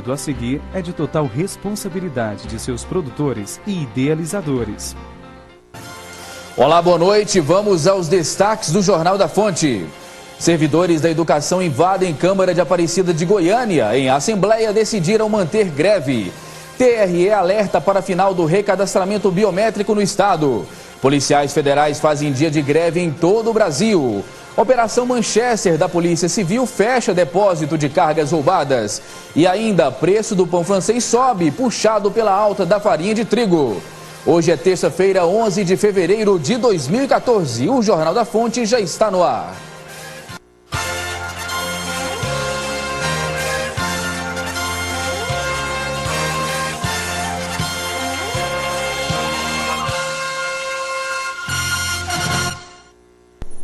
A seguir é de total responsabilidade de seus produtores e idealizadores. Olá, boa noite. Vamos aos destaques do Jornal da Fonte. Servidores da educação invadem Câmara de Aparecida de Goiânia. Em assembleia decidiram manter greve. TRE alerta para a final do recadastramento biométrico no estado. Policiais federais fazem dia de greve em todo o Brasil. Operação Manchester da Polícia Civil fecha depósito de cargas roubadas. E ainda, preço do pão francês sobe, puxado pela alta da farinha de trigo. Hoje é terça-feira, 11 de fevereiro de 2014. O Jornal da Fonte já está no ar.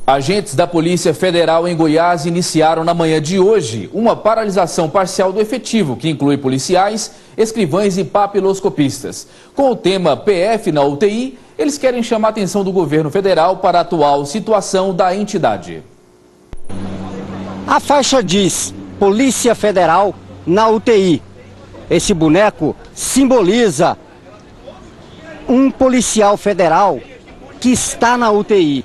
Agentes da Polícia Federal em Goiás iniciaram na manhã de hoje uma paralisação parcial do efetivo, que inclui policiais, escrivães e papiloscopistas. Com o tema PF na UTI, eles querem chamar a atenção do governo federal para a atual situação da entidade. A faixa diz Polícia Federal na UTI. Esse boneco simboliza um policial federal que está na UTI.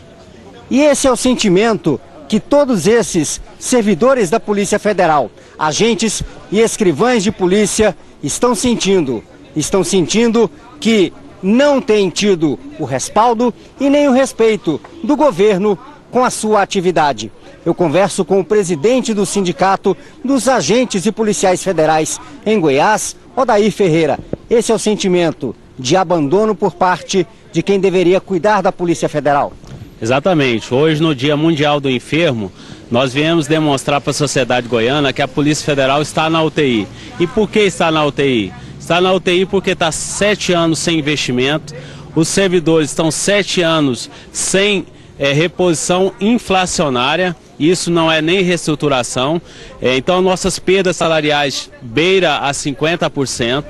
E esse é o sentimento que todos esses servidores da Polícia Federal, agentes e escrivães de polícia, estão sentindo. Estão sentindo que não têm tido o respaldo e nem o respeito do governo com a sua atividade. Eu converso com o presidente do Sindicato dos Agentes e Policiais Federais em Goiás, Odair Ferreira. Esse é o sentimento de abandono por parte de quem deveria cuidar da Polícia Federal. Exatamente. Hoje, no Dia Mundial do Enfermo, nós viemos demonstrar para a sociedade goiana que a Polícia Federal está na UTI. E por que está na UTI? Está na UTI porque está 7 anos sem investimento, os servidores estão 7 anos sem reposição inflacionária, isso não é nem reestruturação, então nossas perdas salariais beira a 50%.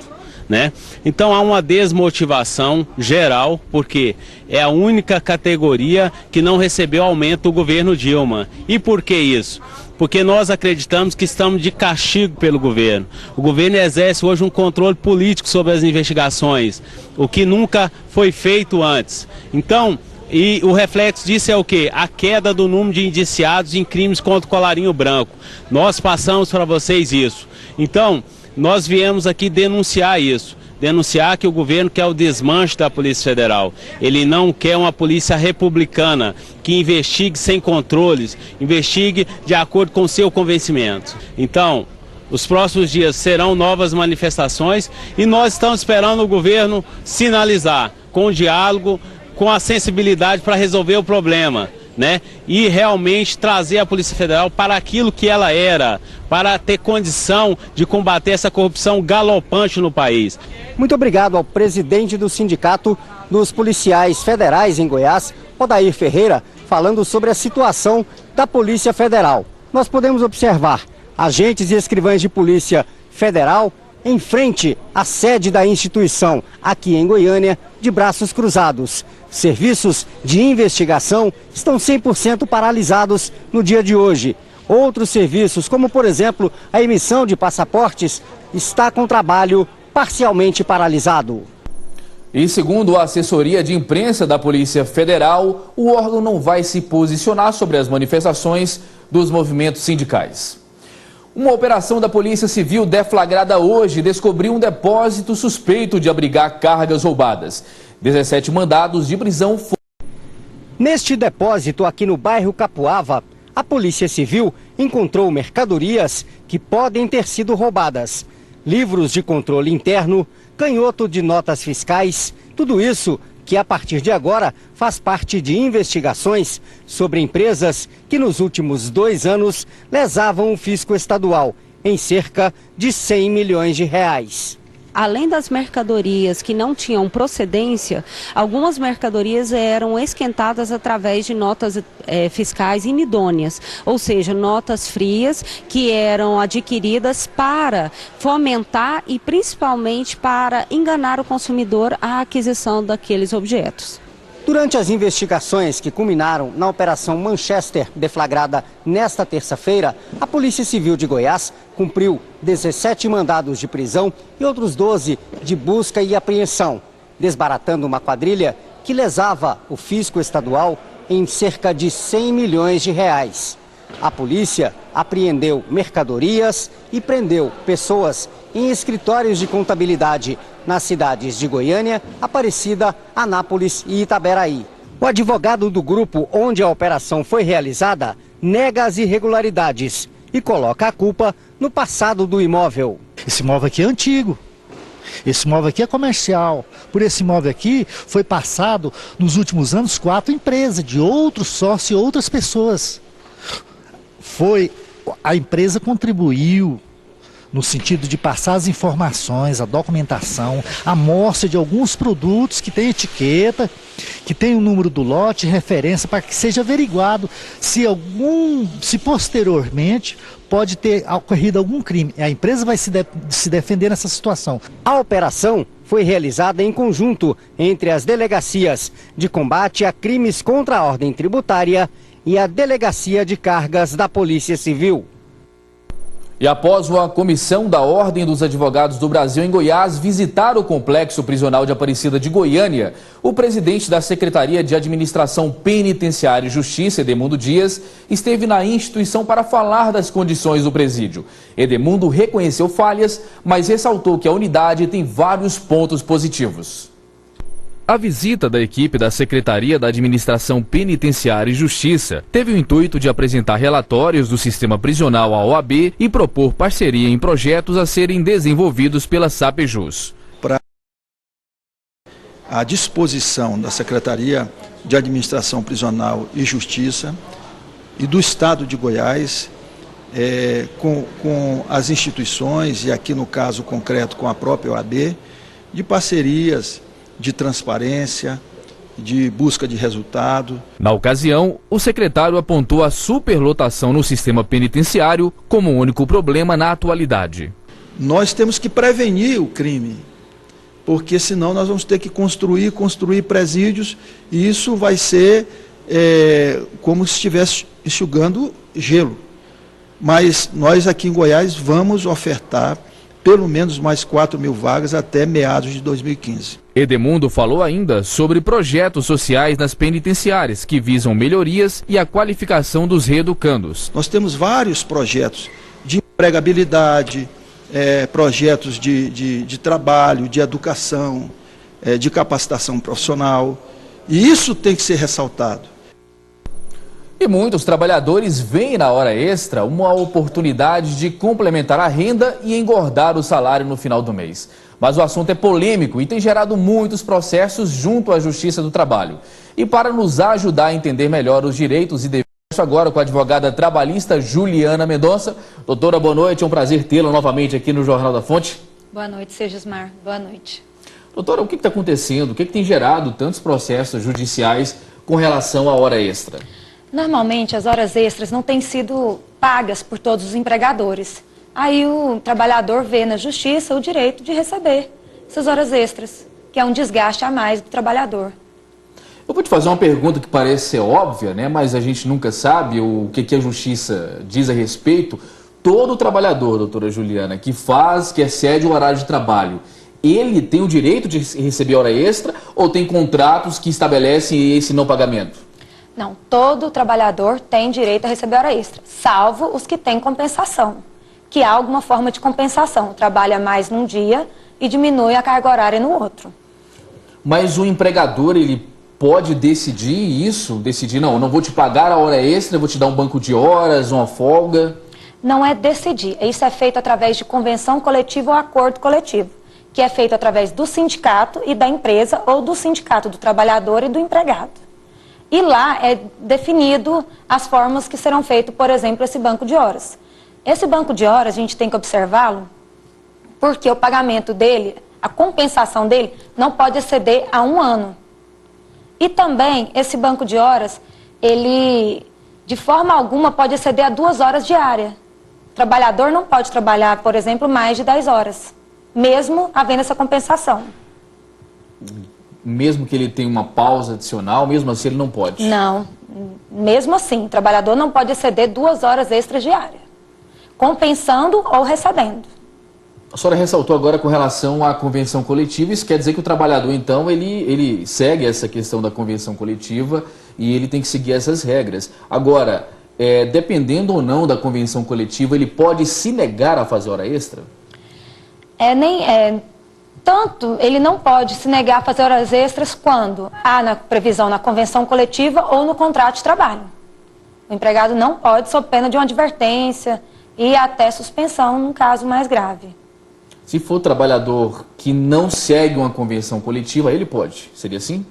Né? Então há uma desmotivação geral, porque é a única categoria que não recebeu aumento do governo Dilma. E por que isso? Porque nós acreditamos que estamos de castigo pelo governo. O governo exerce hoje um controle político sobre as investigações, o que nunca foi feito antes. Então, e o reflexo disso é o quê? A queda do número de indiciados em crimes contra o colarinho branco. Nós passamos para vocês isso. Então, nós viemos aqui denunciar isso, denunciar que o governo quer o desmanche da Polícia Federal. Ele não quer uma polícia republicana que investigue sem controles, investigue de acordo com o seu convencimento. Então, os próximos dias serão novas manifestações e nós estamos esperando o governo sinalizar com o diálogo, com a sensibilidade para resolver o problema, né? E realmente trazer a Polícia Federal para aquilo que ela era, para ter condição de combater essa corrupção galopante no país. Muito obrigado ao presidente do Sindicato dos Policiais Federais em Goiás, Odair Ferreira, falando sobre a situação da Polícia Federal. Nós podemos observar agentes e escrivães de Polícia Federal em frente à sede da instituição, aqui em Goiânia, de braços cruzados. Serviços de investigação estão 100% paralisados no dia de hoje. Outros serviços, como por exemplo a emissão de passaportes, está com trabalho parcialmente paralisado. E segundo a assessoria de imprensa da Polícia Federal, o órgão não vai se posicionar sobre as manifestações dos movimentos sindicais. Uma operação da Polícia Civil deflagrada hoje descobriu um depósito suspeito de abrigar cargas roubadas. 17 mandados de prisão foram. Neste depósito aqui no bairro Capuava, a Polícia Civil encontrou mercadorias que podem ter sido roubadas. Livros de controle interno, canhoto de notas fiscais, tudo isso que a partir de agora faz parte de investigações sobre empresas que nos últimos 2 anos lesavam o fisco estadual em cerca de 100 milhões de reais. Além das mercadorias que não tinham procedência, algumas mercadorias eram esquentadas através de notas fiscais inidôneas, ou seja, notas frias que eram adquiridas para fomentar e principalmente para enganar o consumidor à aquisição daqueles objetos. Durante as investigações que culminaram na Operação Manchester, deflagrada nesta terça-feira, a Polícia Civil de Goiás cumpriu 17 mandados de prisão e outros 12 de busca e apreensão, desbaratando uma quadrilha que lesava o fisco estadual em cerca de 100 milhões de reais. A polícia apreendeu mercadorias e prendeu pessoas em escritórios de contabilidade nas cidades de Goiânia, Aparecida, Anápolis e Itaberaí. O advogado do grupo onde a operação foi realizada nega as irregularidades e coloca a culpa no passado do imóvel. Esse imóvel aqui é antigo. Esse imóvel aqui é comercial. Por esse imóvel aqui foi passado nos últimos anos 4 empresas de outros sócios e outras pessoas. A empresa contribuiu no sentido de passar as informações, a documentação, a amostra de alguns produtos que tem etiqueta, que tem o número do lote, referência, para que seja averiguado se posteriormente pode ter ocorrido algum crime. A empresa vai se defender nessa situação. A operação foi realizada em conjunto entre as delegacias de combate a crimes contra a ordem tributária e a Delegacia de Cargas da Polícia Civil. E após uma comissão da Ordem dos Advogados do Brasil em Goiás visitar o Complexo Prisional de Aparecida de Goiânia, o presidente da Secretaria de Administração Penitenciária e Justiça, Edemundo Dias, esteve na instituição para falar das condições do presídio. Edemundo reconheceu falhas, mas ressaltou que a unidade tem vários pontos positivos. A visita da equipe da Secretaria da Administração Penitenciária e Justiça teve o intuito de apresentar relatórios do sistema prisional à OAB e propor parceria em projetos a serem desenvolvidos pela SAPEJUS. À disposição da Secretaria de Administração Prisional e Justiça e do Estado de Goiás, com as instituições, e aqui no caso concreto com a própria OAB, de parcerias de transparência, de busca de resultado. Na ocasião, o secretário apontou a superlotação no sistema penitenciário como o único problema na atualidade. Nós temos que prevenir o crime, porque senão nós vamos ter que construir presídios, e isso vai ser como se estivesse enxugando gelo. Mas nós aqui em Goiás vamos ofertar pelo menos mais 4.000 vagas até meados de 2015. Edemundo falou ainda sobre projetos sociais nas penitenciárias que visam melhorias e a qualificação dos reeducandos. Nós temos vários projetos de empregabilidade, projetos de trabalho, de educação, de capacitação profissional, e isso tem que ser ressaltado. E muitos trabalhadores veem na hora extra uma oportunidade de complementar a renda e engordar o salário no final do mês. Mas o assunto é polêmico e tem gerado muitos processos junto à Justiça do Trabalho. E para nos ajudar a entender melhor os direitos e deveres, agora com a advogada trabalhista Juliana Mendonça. Doutora, boa noite, é um prazer tê-la novamente aqui no Jornal da Fonte. Boa noite, Segismar. Boa noite. Doutora, o que está acontecendo? O que tem gerado tantos processos judiciais com relação à hora extra? Normalmente, as horas extras não têm sido pagas por todos os empregadores. Aí o trabalhador vê na justiça o direito de receber essas horas extras, que é um desgaste a mais do trabalhador. Eu vou te fazer uma pergunta que parece ser óbvia, né? Mas a gente nunca sabe o que a justiça diz a respeito. Todo trabalhador, doutora Juliana, que excede o horário de trabalho, ele tem o direito de receber hora extra ou tem contratos que estabelecem esse não pagamento? Não, todo trabalhador tem direito a receber hora extra, salvo os que têm compensação, que há alguma forma de compensação. Trabalha mais num dia e diminui a carga horária no outro. Mas o empregador, ele pode decidir isso? Decidir, não vou te pagar a hora extra, vou te dar um banco de horas, uma folga? Não é decidir, isso é feito através de convenção coletiva ou acordo coletivo, que é feito através do sindicato e da empresa ou do sindicato do trabalhador e do empregado. E lá é definido as formas que serão feitas, por exemplo, esse banco de horas. Esse banco de horas, a gente tem que observá-lo, porque o pagamento dele, a compensação dele, não pode exceder a 1 ano. E também, esse banco de horas, ele, de forma alguma, pode exceder a 2 horas diárias. O trabalhador não pode trabalhar, por exemplo, mais de 10 horas, mesmo havendo essa compensação. mesmo que ele tenha uma pausa adicional, mesmo assim ele não pode? Não, mesmo assim, o trabalhador não pode exceder 2 horas extras diárias, compensando ou recebendo. A senhora ressaltou agora com relação à convenção coletiva, isso quer dizer que o trabalhador, então, ele segue essa questão da convenção coletiva e ele tem que seguir essas regras. Agora, dependendo ou não da convenção coletiva, ele pode se negar a fazer hora extra? Tanto ele não pode se negar a fazer horas extras quando há na previsão na convenção coletiva ou no contrato de trabalho. O empregado não pode, sob pena de uma advertência e até suspensão num caso mais grave. Se for trabalhador que não segue uma convenção coletiva, ele pode. Seria assim?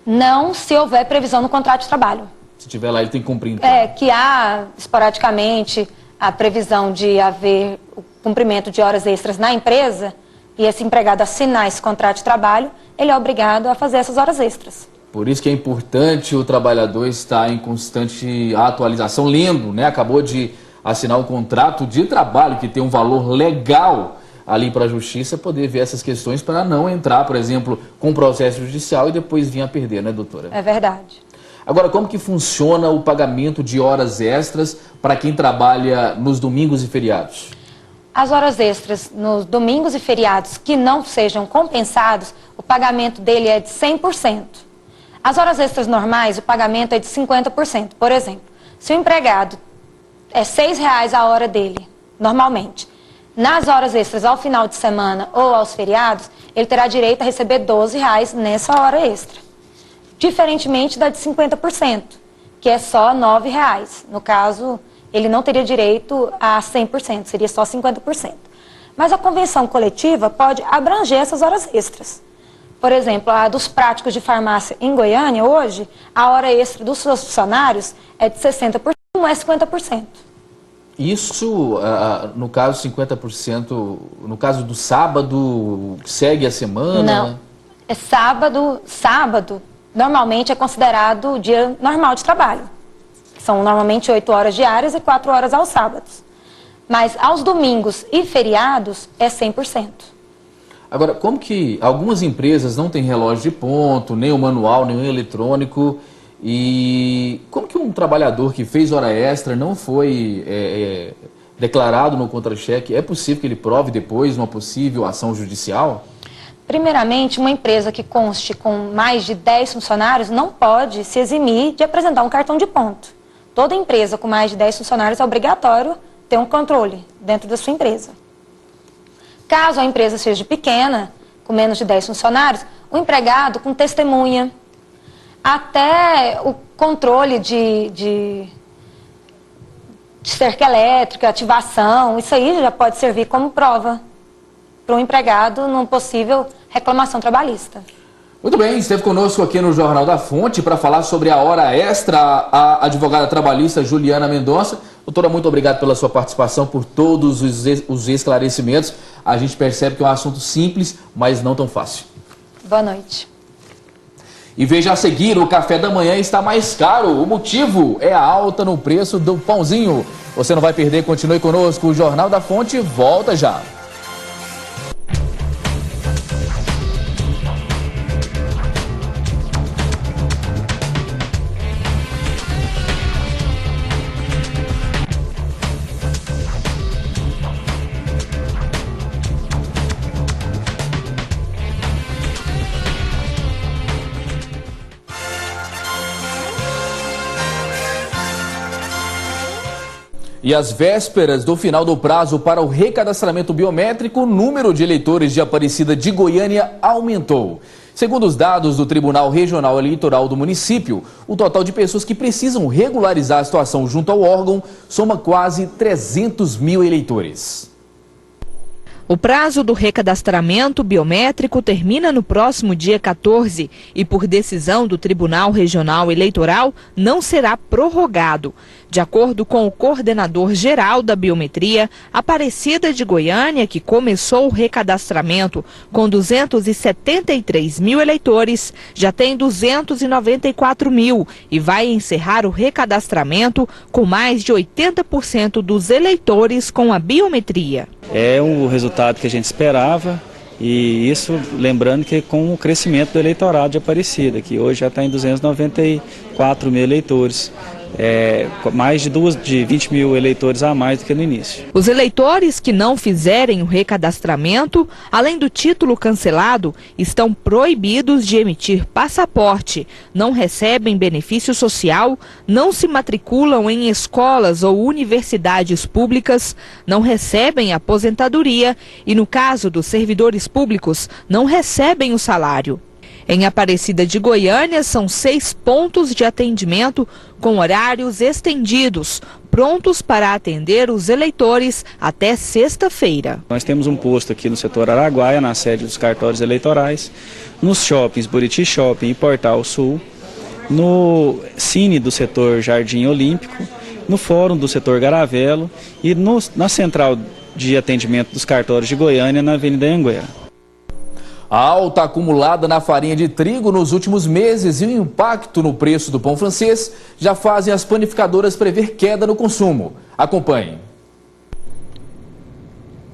Não, se houver previsão no contrato de trabalho. Se tiver lá, ele tem que cumprir. Então. Que há, esporadicamente, a previsão de haver o cumprimento de horas extras na empresa e esse empregado assinar esse contrato de trabalho, ele é obrigado a fazer essas horas extras. Por isso que é importante o trabalhador estar em constante atualização, lendo, né? Acabou de assinar um contrato de trabalho que tem um valor legal ali para a justiça, poder ver essas questões para não entrar, por exemplo, com processo judicial e depois vir a perder, né, doutora? É verdade. Agora, como que funciona o pagamento de horas extras para quem trabalha nos domingos e feriados? As horas extras nos domingos e feriados que não sejam compensados, o pagamento dele é de 100%. As horas extras normais, o pagamento é de 50%. Por exemplo, se o empregado é R$6 a hora dele, normalmente, nas horas extras ao final de semana ou aos feriados, ele terá direito a receber R$12 nessa hora extra. Diferentemente da de 50%, que é só R$9. No caso, ele não teria direito a 100%, seria só 50%. Mas a convenção coletiva pode abranger essas horas extras. Por exemplo, a dos práticos de farmácia em Goiânia, hoje, a hora extra dos seus funcionários é de 60%, não é 50%. Isso, no caso 50%, no caso do sábado, segue a semana? Não, é sábado, normalmente é considerado o dia normal de trabalho. São normalmente 8 horas diárias e 4 horas aos sábados. Mas aos domingos e feriados é 100%. Agora, como que algumas empresas não têm relógio de ponto, nem o manual, nem o eletrônico, e como que um trabalhador que fez hora extra não foi declarado no contra-cheque, é possível que ele prove depois uma possível ação judicial? Primeiramente, uma empresa que conste com mais de 10 funcionários não pode se eximir de apresentar um cartão de ponto. Toda empresa com mais de 10 funcionários é obrigatório ter um controle dentro da sua empresa. Caso a empresa seja pequena, com menos de 10 funcionários, o empregado com testemunha, até o controle de cerca elétrica, ativação, isso aí já pode servir como prova para um empregado numa possível reclamação trabalhista. Muito bem, esteve conosco aqui no Jornal da Fonte para falar sobre a hora extra a advogada trabalhista Juliana Mendonça. Doutora, muito obrigado pela sua participação, por todos os esclarecimentos. A gente percebe que é um assunto simples, mas não tão fácil. Boa noite. E veja a seguir, o café da manhã está mais caro. O motivo é a alta no preço do pãozinho. Você não vai perder, continue conosco. O Jornal da Fonte volta já. E às vésperas do final do prazo para o recadastramento biométrico, o número de eleitores de Aparecida de Goiânia aumentou. Segundo os dados do Tribunal Regional Eleitoral do município, o total de pessoas que precisam regularizar a situação junto ao órgão soma quase 300 mil eleitores. O prazo do recadastramento biométrico termina no próximo dia 14 e, por decisão do Tribunal Regional Eleitoral, não será prorrogado. De acordo com o coordenador geral da biometria, Aparecida de Goiânia, que começou o recadastramento com 273 mil eleitores, já tem 294 mil e vai encerrar o recadastramento com mais de 80% dos eleitores com a biometria. É o resultado que a gente esperava E isso, lembrando que com o crescimento do eleitorado de Aparecida, que hoje já está em 294 mil eleitores. Mais de 20 mil eleitores a mais do que no início. Os eleitores que não fizerem o recadastramento, além do título cancelado, estão proibidos de emitir passaporte, não recebem benefício social, não se matriculam em escolas ou universidades públicas, não recebem aposentadoria e, no caso dos servidores públicos, não recebem o salário. Em Aparecida de Goiânia, são 6 pontos de atendimento com horários estendidos, prontos para atender os eleitores até sexta-feira. Nós temos um posto aqui no setor Araguaia, na sede dos cartórios eleitorais, nos shoppings Buriti Shopping e Portal Sul, no Cine do setor Jardim Olímpico, no Fórum do setor Garavelo e na central de atendimento dos cartórios de Goiânia, na Avenida Anguera. A alta acumulada na farinha de trigo nos últimos meses e o impacto no preço do pão francês já fazem as panificadoras prever queda no consumo. Acompanhe.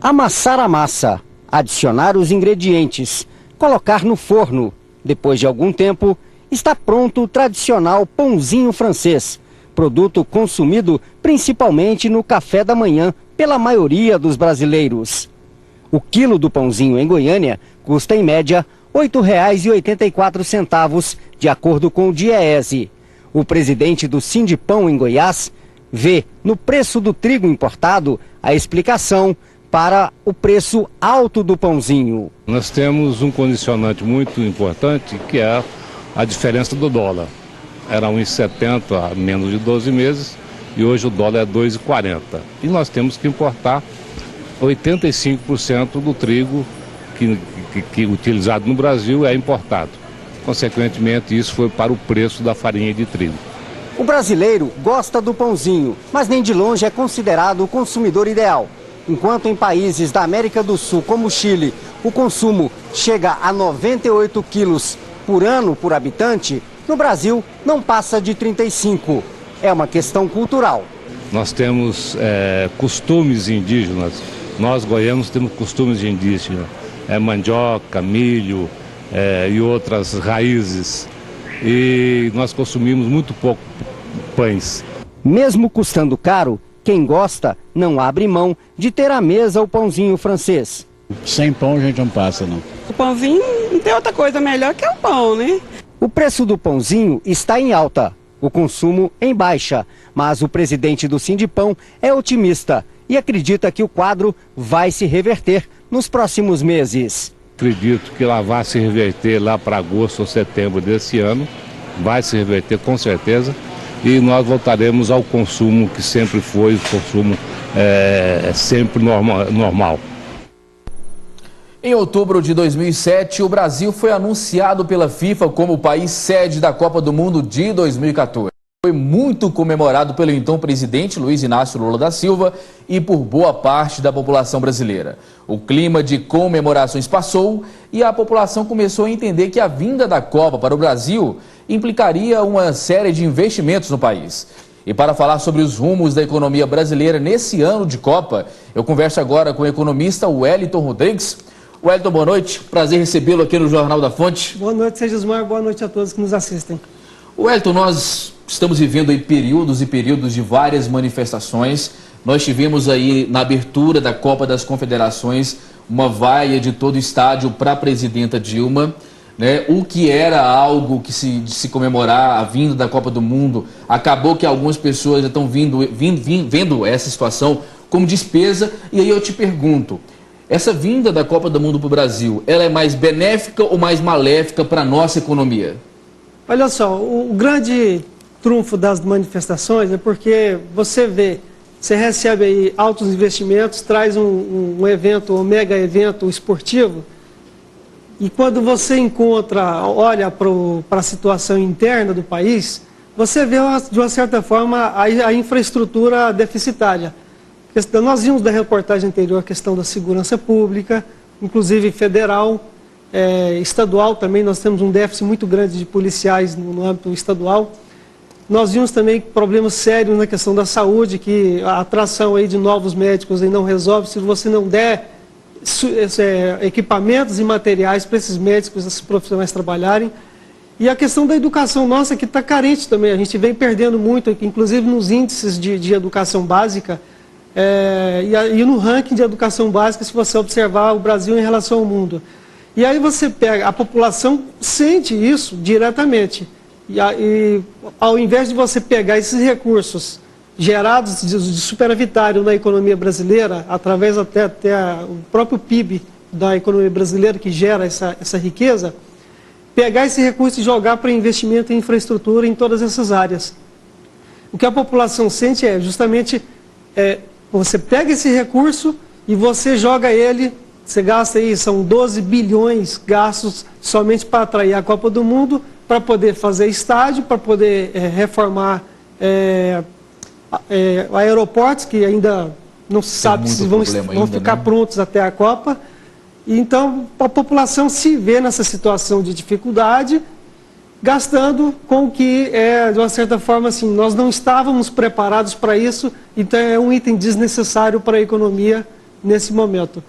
Amassar a massa, adicionar os ingredientes, colocar no forno. Depois de algum tempo, está pronto o tradicional pãozinho francês, produto consumido principalmente no café da manhã pela maioria dos brasileiros. O quilo do pãozinho em Goiânia custa, em média, R$ 8,84, de acordo com o DIEESE. O presidente do Sindipão em Goiás vê no preço do trigo importado a explicação para o preço alto do pãozinho. Nós temos um condicionante muito importante, que é a diferença do dólar. Era 1,70 há menos de 12 meses e hoje o dólar é 2,40. E nós temos que importar 85% do trigo que utilizado no Brasil é importado. Consequentemente, isso foi para o preço da farinha de trigo. O brasileiro gosta do pãozinho, mas nem de longe é considerado o consumidor ideal. Enquanto em países da América do Sul, como o Chile, o consumo chega a 98 quilos por ano por habitante, no Brasil não passa de 35. É uma questão cultural. Nós temos costumes indígenas. Nós, goianos, temos costumes indígenas, mandioca, milho e outras raízes. E nós consumimos muito pouco pães. Mesmo custando caro, quem gosta não abre mão de ter à mesa o pãozinho francês. Sem pão a gente não passa, não. O pãozinho não tem outra coisa melhor que o pão, né? O preço do pãozinho está em alta, o consumo em baixa. Mas o presidente do Sindipão é otimista e acredita que o quadro vai se reverter nos próximos meses. Acredito que ela vai se reverter lá para agosto ou setembro desse ano, vai se reverter com certeza, e nós voltaremos ao consumo que sempre foi, o consumo sempre normal. Em outubro de 2007, o Brasil foi anunciado pela FIFA como o país sede da Copa do Mundo de 2014. Foi muito comemorado pelo então presidente Luiz Inácio Lula da Silva e por boa parte da população brasileira. O clima de comemorações passou e a população começou a entender que a vinda da Copa para o Brasil implicaria uma série de investimentos no país. E para falar sobre os rumos da economia brasileira nesse ano de Copa, eu converso agora com o economista Wellington Rodrigues. Wellington, boa noite. Prazer recebê-lo aqui no Jornal da Fonte. Boa noite, Segismar. Boa noite a todos que nos assistem. Wellington, nós estamos vivendo aí períodos e períodos de várias manifestações. Nós tivemos aí na abertura da Copa das Confederações uma vaia de todo o estádio para a presidenta Dilma, né? O que era algo de se comemorar, a vinda da Copa do Mundo, acabou que algumas pessoas já estão vendo essa situação como despesa. E aí eu te pergunto, essa vinda da Copa do Mundo para o Brasil, ela é mais benéfica ou mais maléfica para a nossa economia? Olha só, o grande trunfo das manifestações é porque você recebe aí altos investimentos, traz um evento, um mega evento esportivo, e quando você olha para a situação interna do país, você vê, de uma certa forma, a infraestrutura deficitária. Nós vimos da reportagem anterior a questão da segurança pública, inclusive federal, estadual também. Nós temos um déficit muito grande de policiais no âmbito estadual. Nós vimos também problemas sérios na questão da saúde, que a atração aí de novos médicos aí não resolve se você não der equipamentos e materiais para esses médicos, esses profissionais trabalharem. E a questão da educação nossa, que está carente também. A gente vem perdendo muito, inclusive nos índices de educação básica e no ranking de educação básica, se você observar o Brasil em relação ao mundo. E aí você pega, a população sente isso diretamente. E ao invés de você pegar esses recursos gerados de superavitário na economia brasileira, através até o próprio PIB da economia brasileira que gera essa riqueza, pegar esse recurso e jogar para investimento em infraestrutura em todas essas áreas. O que a população sente é justamente, você pega esse recurso e você joga ele, você gasta aí, são 12 bilhões gastos somente para atrair a Copa do Mundo, para poder fazer estádio, para poder reformar aeroportos, que ainda não se sabe se vão ficar prontos até a Copa. Então, a população se vê nessa situação de dificuldade, gastando com o que de uma certa forma, assim, nós não estávamos preparados para isso, então é um item desnecessário para a economia nesse momento.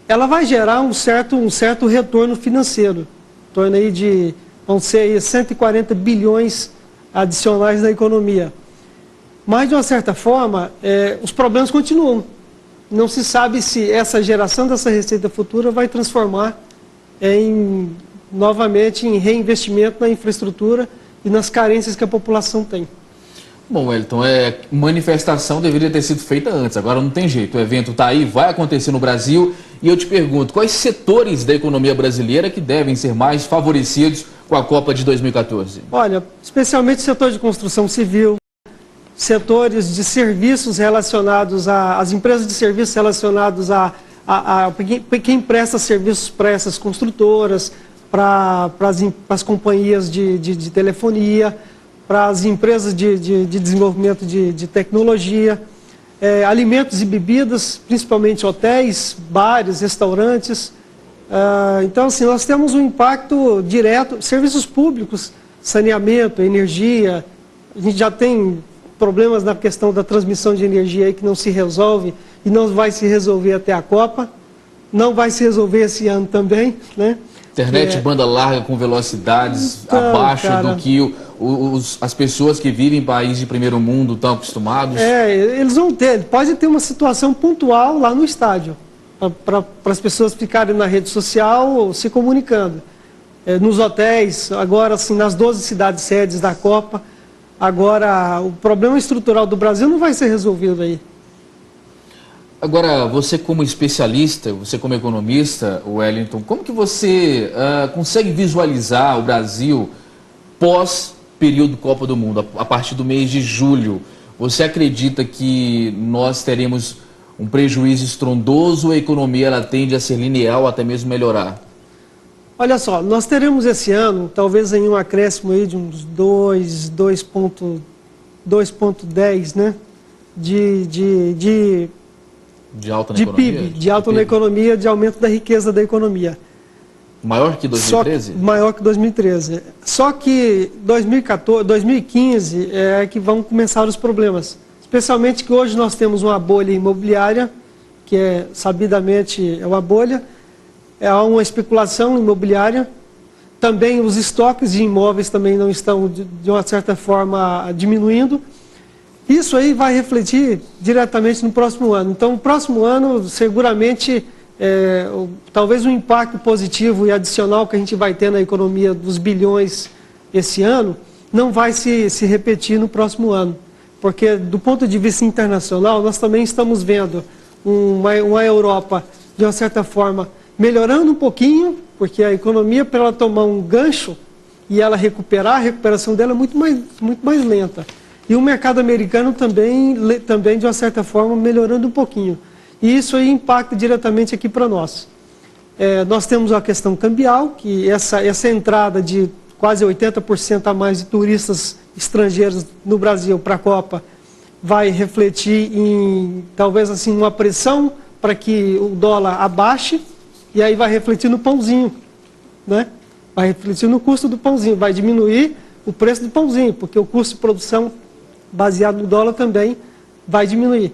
Ela vai gerar um certo retorno financeiro, em torno aí de, vão ser aí 140 bilhões adicionais na economia. Mas, de uma certa forma, os problemas continuam. Não se sabe se essa geração dessa receita futura vai transformar novamente em reinvestimento na infraestrutura e nas carências que a população tem. Bom, Wellington, manifestação deveria ter sido feita antes, agora não tem jeito. O evento está aí, vai acontecer no Brasil. E eu te pergunto, quais setores da economia brasileira que devem ser mais favorecidos com a Copa de 2014? Olha, especialmente o setor de construção civil, setores de serviços relacionados às empresas de serviços relacionados a quem presta serviços para essas construtoras, para as companhias de telefonia, para as empresas de desenvolvimento de tecnologia, alimentos e bebidas, principalmente hotéis, bares, restaurantes. Então, assim, nós temos um impacto direto, serviços públicos, saneamento, energia. A gente já tem problemas na questão da transmissão de energia aí que não se resolve e não vai se resolver até a Copa. Não vai se resolver esse ano também, né? Internet banda larga com velocidades abaixo do que as pessoas que vivem em países de primeiro mundo estão acostumados. Eles vão pode ter uma situação pontual lá no estádio, para as pessoas ficarem na rede social se comunicando. Nos hotéis, agora assim, nas 12 cidades sedes da Copa. Agora, o problema estrutural do Brasil não vai ser resolvido aí. Agora, você como especialista, você como economista, Wellington, como que você consegue visualizar o Brasil pós-período Copa do Mundo, a partir do mês de julho? Você acredita que nós teremos um prejuízo estrondoso ou a economia ela tende a ser linear ou até mesmo melhorar? Olha só, nós teremos esse ano, talvez em um acréscimo aí de uns 2,10, né? De alta na economia? PIB, de alta na economia, de aumento da riqueza da economia. Maior que 2013? Maior que 2013. Só que 2015 é que vão começar os problemas. Especialmente que hoje nós temos uma bolha imobiliária, que sabidamente é uma bolha. Há uma especulação imobiliária. Também os estoques de imóveis também não estão, de uma certa forma, diminuindo. Isso aí vai refletir diretamente no próximo ano. Então, no próximo ano, seguramente, talvez um impacto positivo e adicional que a gente vai ter na economia dos bilhões esse ano, não vai se repetir no próximo ano. Porque, do ponto de vista internacional, nós também estamos vendo uma Europa, de uma certa forma, melhorando um pouquinho, porque a economia, para ela tomar um gancho e ela recuperar, a recuperação dela é muito mais lenta. E o mercado americano também, de uma certa forma, melhorando um pouquinho. E isso aí impacta diretamente aqui para nós. Nós temos a questão cambial, que essa entrada de quase 80% a mais de turistas estrangeiros no Brasil para a Copa vai refletir em, talvez assim, uma pressão para que o dólar abaixe, e aí vai refletir no pãozinho, né? Vai refletir no custo do pãozinho, vai diminuir o preço do pãozinho, porque o custo de produção baseado no dólar também vai diminuir.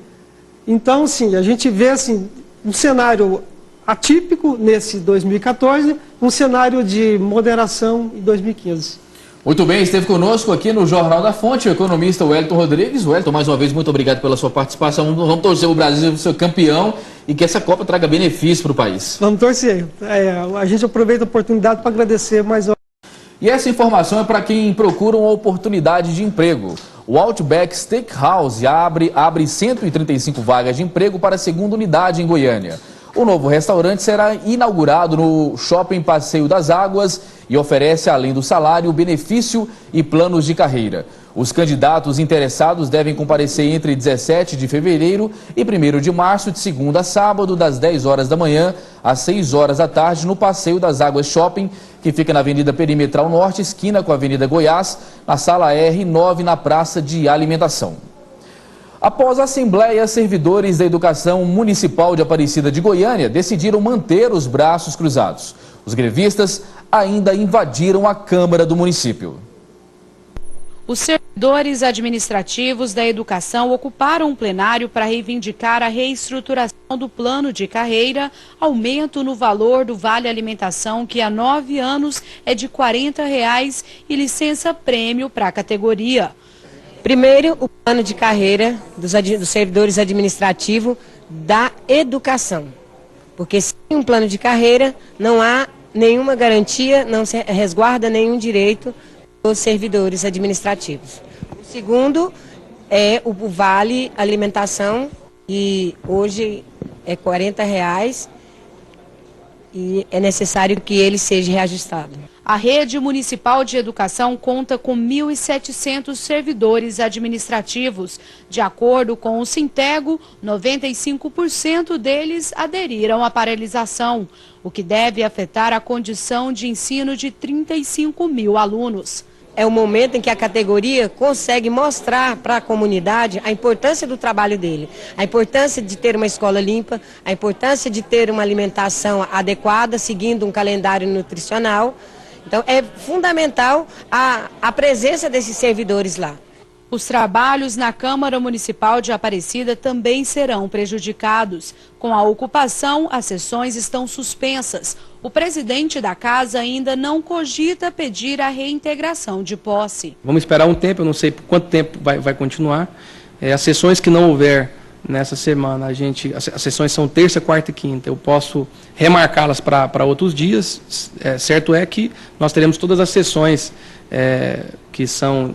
Então, assim, a gente vê assim, um cenário atípico nesse 2014, um cenário de moderação em 2015. Muito bem, esteve conosco aqui no Jornal da Fonte o economista Wellington Rodrigues. Wellington, mais uma vez, muito obrigado pela sua participação. Vamos torcer o Brasil ser campeão e que essa Copa traga benefício para o país. Vamos torcer. A gente aproveita a oportunidade para agradecer mais uma. E essa informação é para quem procura uma oportunidade de emprego. O Outback Steakhouse abre 135 vagas de emprego para a segunda unidade em Goiânia. O novo restaurante será inaugurado no Shopping Passeio das Águas e oferece, além do salário, benefício e planos de carreira. Os candidatos interessados devem comparecer entre 17 de fevereiro e 1º de março, de segunda a sábado, das 10 horas da manhã às 6 horas da tarde, no Passeio das Águas Shopping, que fica na Avenida Perimetral Norte, esquina com a Avenida Goiás, na Sala R9, na Praça de Alimentação. Após a Assembleia, servidores da Educação Municipal de Aparecida de Goiânia decidiram manter os braços cruzados. Os grevistas ainda invadiram a Câmara do município. Os servidores administrativos da educação ocuparam um plenário para reivindicar a reestruturação do plano de carreira, aumento no valor do Vale Alimentação, que há 9 anos é de R$ 40 e licença-prêmio para a categoria. Primeiro, o plano de carreira dos servidores administrativos da educação. Porque sem um plano de carreira não há nenhuma garantia, não se resguarda nenhum direito dos servidores administrativos. O segundo é o Vale Alimentação, que hoje é R$ 40 e é necessário que ele seja reajustado. A rede municipal de educação conta com 1.700 servidores administrativos. De acordo com o Sintego, 95% deles aderiram à paralisação, o que deve afetar a condição de ensino de 35 mil alunos. É o momento em que a categoria consegue mostrar para a comunidade a importância do trabalho dele, a importância de ter uma escola limpa, a importância de ter uma alimentação adequada, seguindo um calendário nutricional. Então, é fundamental a presença desses servidores lá. Os trabalhos na Câmara Municipal de Aparecida também serão prejudicados. Com a ocupação, as sessões estão suspensas. O presidente da casa ainda não cogita pedir a reintegração de posse. Vamos esperar um tempo, eu não sei por quanto tempo vai continuar. As sessões que não houver nessa semana, as sessões são terça, quarta e quinta. Eu posso remarcá-las para outros dias. Certo é que nós teremos todas as sessões que são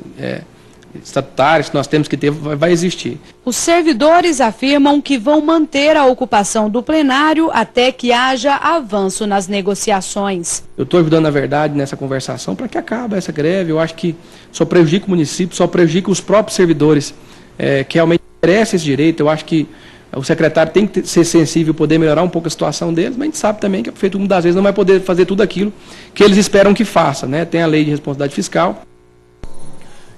estatutárias, que nós temos que ter, vai existir. Os servidores afirmam que vão manter a ocupação do plenário até que haja avanço nas negociações. Eu estou ajudando, na verdade, nessa conversação para que acabe essa greve. Eu acho que só prejudica o município, só prejudica os próprios servidores que realmente merecem esse direito. Eu acho que o secretário tem que ser sensível, poder melhorar um pouco a situação deles, mas a gente sabe também que a prefeitura, muitas vezes, não vai poder fazer tudo aquilo que eles esperam que faça, né? Tem a lei de responsabilidade fiscal.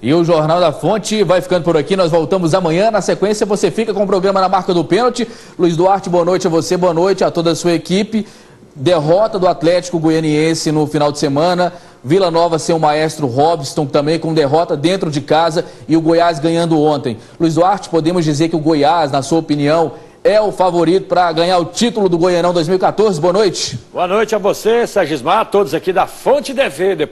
E o Jornal da Fonte vai ficando por aqui, nós voltamos amanhã. Na sequência, você fica com o programa Na Marca do Pênalti. Luiz Duarte, boa noite a você, boa noite a toda a sua equipe. Derrota do Atlético Goianiense no final de semana. Vila Nova sem o maestro Robson também com derrota dentro de casa e o Goiás ganhando ontem. Luiz Duarte, podemos dizer que o Goiás, na sua opinião, é o favorito para ganhar o título do Goianão 2014? Boa noite. Boa noite a você, Sergismar, a todos aqui da Fonte TV.